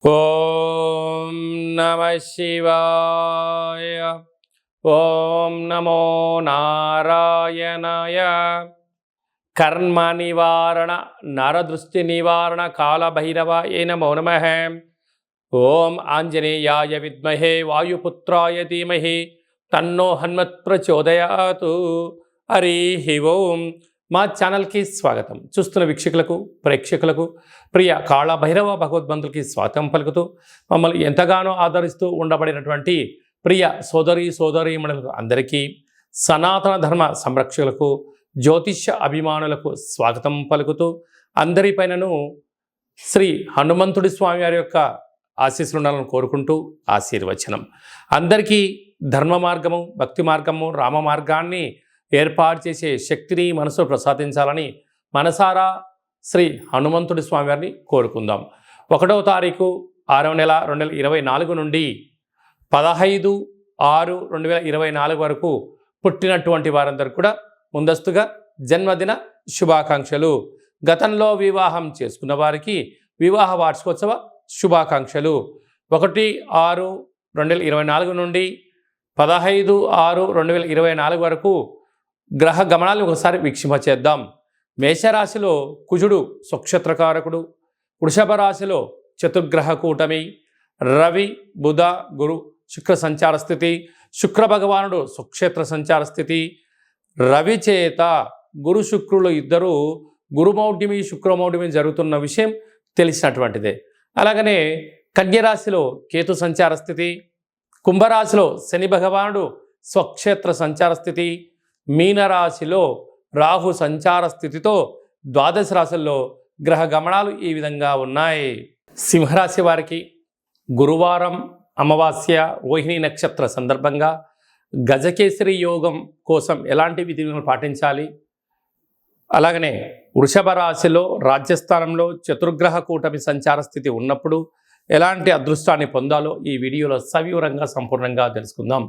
ఓం నమః శివాయ. ఓం నమో నారాయణాయ. కర్మ నివారణ నరదృష్టి నివారణ కాళభైరవాయ నమో నమః. ఓం ఆంజనేయాయ విద్మహే వాయుపుత్రాయ ధీమహి తన్నో హనుమత్ ప్రచోదయాతు. హరి ఓం. మా ఛానల్కి స్వాగతం. చూస్తున్న వీక్షకులకు ప్రేక్షకులకు ప్రియ కాళభైరవ భగవద్బంధులకి స్వాగతం పలుకుతూ మమ్మల్ని ఎంతగానో ఆదరిస్తూ ఉండబడినటువంటి ప్రియ సోదరీమణులకు అందరికీ, సనాతన ధర్మ సంరక్షకులకు, జ్యోతిష్య అభిమానులకు స్వాగతం పలుకుతూ అందరిపైనను శ్రీ హనుమంతుడి స్వామి వారి యొక్క ఆశీస్సులు ఉండాలని కోరుకుంటూ ఆశీర్వచనం. అందరికీ ధర్మ మార్గము, భక్తి మార్గము, రామ మార్గాన్ని ఏర్పాటు చేసే శక్తిని మనసు ప్రసాదించాలని మనసారా శ్రీ హనుమంతుడి స్వామి వారిని కోరుకుందాం. 1వ తారీఖు 6వ నెల 2024 నుండి 15/6/2024 వరకు పుట్టినటువంటి వారందరూ కూడా ముందస్తుగా జన్మదిన శుభాకాంక్షలు. గతంలో వివాహం చేసుకున్న వారికి వివాహ వార్షికోత్సవ శుభాకాంక్షలు. 1/6/2024 నుండి 15/6/2024 వరకు గ్రహ గమనాలను ఒకసారి వీక్షింపచేద్దాం. మేషరాశిలో కుజుడు స్వక్షేత్రకారకుడు, వృషభ రాశిలో చతుర్గ్రహ కూటమి, రవి బుధ గురు శుక్ర సంచార స్థితి, శుక్ర భగవానుడు స్వక్షేత్ర సంచార స్థితి. రవి చేత గురు శుక్రులు ఇద్దరు గురుమౌఢ్యమి శుక్రమౌఢ్యమి జరుగుతున్న విషయం తెలిసినటువంటిదే. అలాగనే కన్యరాశిలో కేతు సంచార స్థితి, కుంభరాశిలో శని భగవానుడు స్వక్షేత్ర సంచార స్థితి, మీనరాశిలో రాహు సంచార స్థితితో ద్వాదశ రాశుల్లో గ్రహ గమనాలు ఈ విధంగా ఉన్నాయి. సింహరాశి వారికి గురువారం అమావాస్య రోహిణి నక్షత్ర సందర్భంగా గజకేసరి యోగం కోసం ఎలాంటి విధులను పాటించాలి, అలాగనే వృషభ రాశిలో రాజ్యస్థానంలో చతుర్గ్రహ కూటమి సంచార స్థితి ఉన్నప్పుడు ఎలాంటి అదృష్టాన్ని పొందాలో ఈ వీడియోలో సవివరంగా సంపూర్ణంగా తెలుసుకుందాం.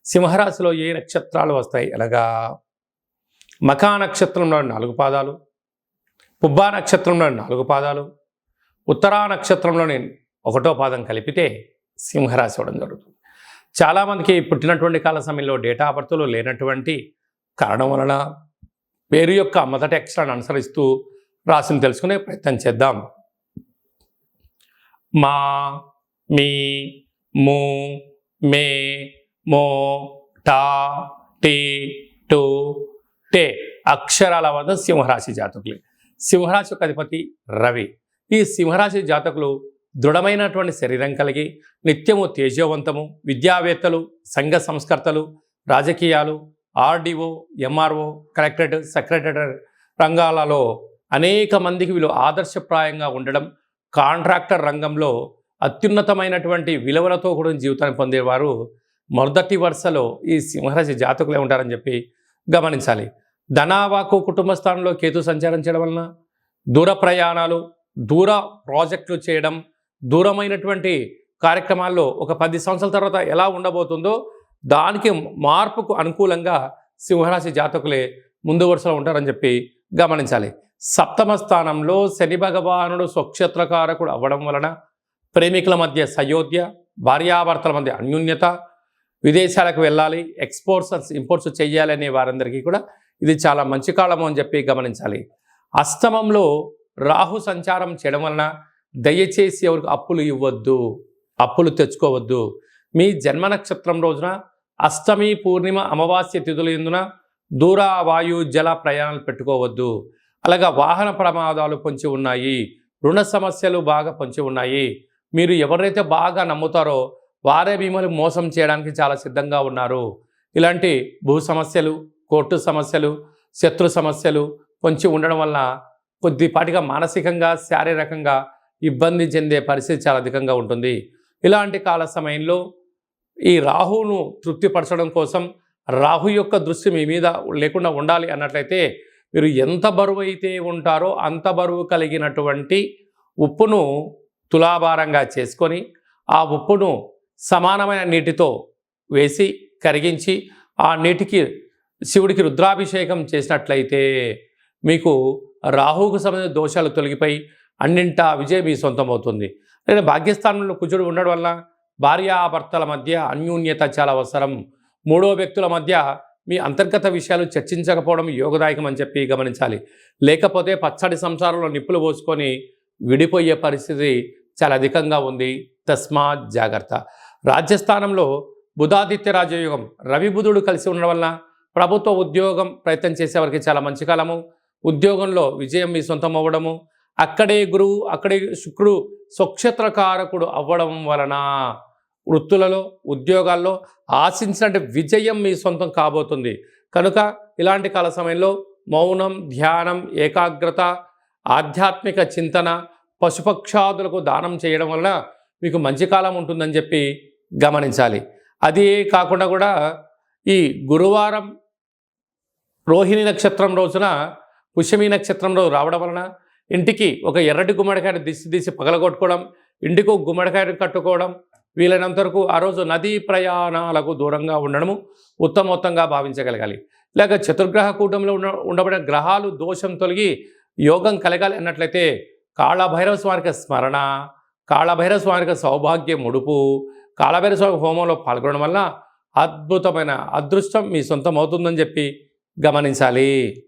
సింహరాశిలో ఏ నక్షత్రాలు వస్తాయి అనగా మఖా నక్షత్రంలో 4 పాదాలు, పుబ్బా నక్షత్రంలో 4 పాదాలు, ఉత్తరా నక్షత్రంలోని 1వ పాదం కలిపితే సింహరాశి అవడం జరుగుతుంది. చాలామందికి పుట్టినటువంటి కాల సమయంలో డేటా ఆఫ్ బర్త్లో లేనటువంటి కారణం వలన పేరు యొక్క మొదటి అక్షరాన్ని అనుసరిస్తూ రాశిని తెలుసుకునే ప్రయత్నం చేద్దాం. మా, మీ, ము, మే, మో, టా, టీ, టు, టే అక్షరాల వద్ద సింహరాశి జాతకులే. సింహరాశి యొక్క అధిపతి రవి. ఈ సింహరాశి జాతకులు దృఢమైనటువంటి శరీరం కలిగి నిత్యము తేజోవంతము, విద్యావేత్తలు, సంఘ సంస్కర్తలు, రాజకీయాలు, ఆర్డీఓ, ఎంఆర్ఓ, కలెక్టరేట్, సెక్రటరీ రంగాలలో అనేక మందికి వీళ్ళు ఆదర్శప్రాయంగా ఉండడం, కాంట్రాక్టర్ రంగంలో అత్యున్నతమైనటువంటి విలువలతో కూడా జీవితాన్ని పొందేవారు మొదటి వరుసలో ఈ సింహరాశి జాతకులే ఉంటారని చెప్పి గమనించాలి. ధనావాకు కుటుంబ స్థానంలో కేతు సంచారం చేయడం వలన దూర ప్రయాణాలు, దూర ప్రాజెక్టులు చేయడం, దూరమైనటువంటి కార్యక్రమాల్లో ఒక 10 సంవత్సరాల తర్వాత ఎలా ఉండబోతుందో దానికి మార్పుకు అనుకూలంగా సింహరాశి జాతకులే ముందు వరుసలో ఉంటారని చెప్పి గమనించాలి. 7వ స్థానంలో శని భగవానుడు స్వక్షేత్రకారకుడు అవ్వడం వలన ప్రేమికుల మధ్య సయోధ్య, భార్యాభర్తల మధ్య అన్యోన్యత, విదేశాలకు వెళ్ళాలి, ఎక్స్పోర్ట్స్ ఇంపోర్ట్స్ చేయాలి అనే వారందరికీ కూడా ఇది చాలా మంచి కాలము అని చెప్పి గమనించాలి. అష్టమంలో రాహు సంచారం చేయడం వలన దయచేసి ఎవరికి అప్పులు ఇవ్వద్దు, అప్పులు తెచ్చుకోవద్దు. మీ జన్మ నక్షత్రం రోజున అష్టమి, పూర్ణిమ, అమావాస్య తిథులు ఎందున దూర వాయు జల ప్రయాణాలు పెట్టుకోవద్దు. అలాగా వాహన ప్రమాదాలు పొంచి ఉన్నాయి, రుణ సమస్యలు బాగా పొంచి ఉన్నాయి. మీరు ఎవరైతే బాగా నమ్ముతారో వారే మిమ్మల్ని మోసం చేయడానికి చాలా సిద్ధంగా ఉన్నారు. ఇలాంటి భూ సమస్యలు, కోర్టు సమస్యలు, శత్రు సమస్యలు పొంచి ఉండడం వల్ల కొద్దిపాటిగా మానసికంగా, శారీరకంగా ఇబ్బంది చెందే పరిస్థితి చాలా అధికంగా ఉంటుంది. ఇలాంటి కాల సమయంలో ఈ రాహువును తృప్తిపరచడం కోసం రాహు యొక్క దృష్టి మీ మీద లేకుండా ఉండాలి అన్నట్లయితే మీరు ఎంత బరువు అయితే ఉంటారో అంత బరువు కలిగినటువంటి ఉప్పును తులాభారంగా చేసుకొని ఆ ఉప్పును సమానమైన నీటితో వేసి కరిగించి ఆ నీటికి శివుడికి రుద్రాభిషేకం చేసినట్లయితే మీకు రాహువుకు సంబంధించిన దోషాలు తొలగిపోయి అన్నింటా విజయం మీ సొంతం అవుతుంది. లేదా భాగ్యస్థానంలో కుజుడు ఉండడం వల్ల భార్యాభర్తల మధ్య అన్యోన్యత చాలా అవసరం. మూడో వ్యక్తుల మధ్య మీ అంతర్గత విషయాలు చర్చించకపోవడం యోగదాయకం అని చెప్పి గమనించాలి. లేకపోతే పచ్చడి సంసారంలో నిప్పులు పోసుకొని విడిపోయే పరిస్థితి చాలా అధికంగా ఉంది. తస్మాత్ జాగ్రత్త. రాజ్యస్థానంలో బుధాదిత్య రాజయోగం, రవి బుధుడు కలిసి ఉండడం వల్ల ప్రభుత్వ ఉద్యోగం ప్రయత్నం చేసేవారికి చాలా మంచి కాలము. ఉద్యోగంలో విజయం మీ సొంతం అవ్వడము, అక్కడే గురువు అక్కడే శుక్రుడు స్వక్షేత్రకారకుడు అవ్వడం వలన వృత్తులలో ఉద్యోగాల్లో ఆశించినటువంటి విజయం మీ సొంతం కాబోతుంది. కనుక ఇలాంటి కాల సమయంలో మౌనం, ధ్యానం, ఏకాగ్రత, ఆధ్యాత్మిక చింతన, పశుపక్షాదులకు దానం చేయడం వల్ల మీకు మంచి కాలం ఉంటుందని చెప్పి గమనించాలి. అది కాకుండా కూడా ఈ గురువారం రోహిణి నక్షత్రం రోజున పుష్యమి నక్షత్రం రోజు రావడం వలన ఇంటికి ఒక ఎర్రటి గుమ్మడికాయను తీసి పగలగొట్టుకోవడం, ఇంటికి ఒక గుమ్మడికాయను కట్టుకోవడం, వీలైనంత వరకు ఆ రోజు నదీ ప్రయాణాలకు దూరంగా ఉండడము ఉత్తమోత్తంగా భావించగలగాలి. లేక చతుర్గ్రహ కూటంలో ఉండబడిన గ్రహాలు దోషం తొలగి యోగం కలగాలి అన్నట్లయితే కాళభైరవ స్వామికి స్మరణ, కాళభైరవ స్వామికి సౌభాగ్యం ముడుపు, కాళభైరవ స్వామి హోమంలో పాల్గొనడం వల్ల అద్భుతమైన అదృష్టం మీ సొంతం అవుతుందని చెప్పి గమనించాలి.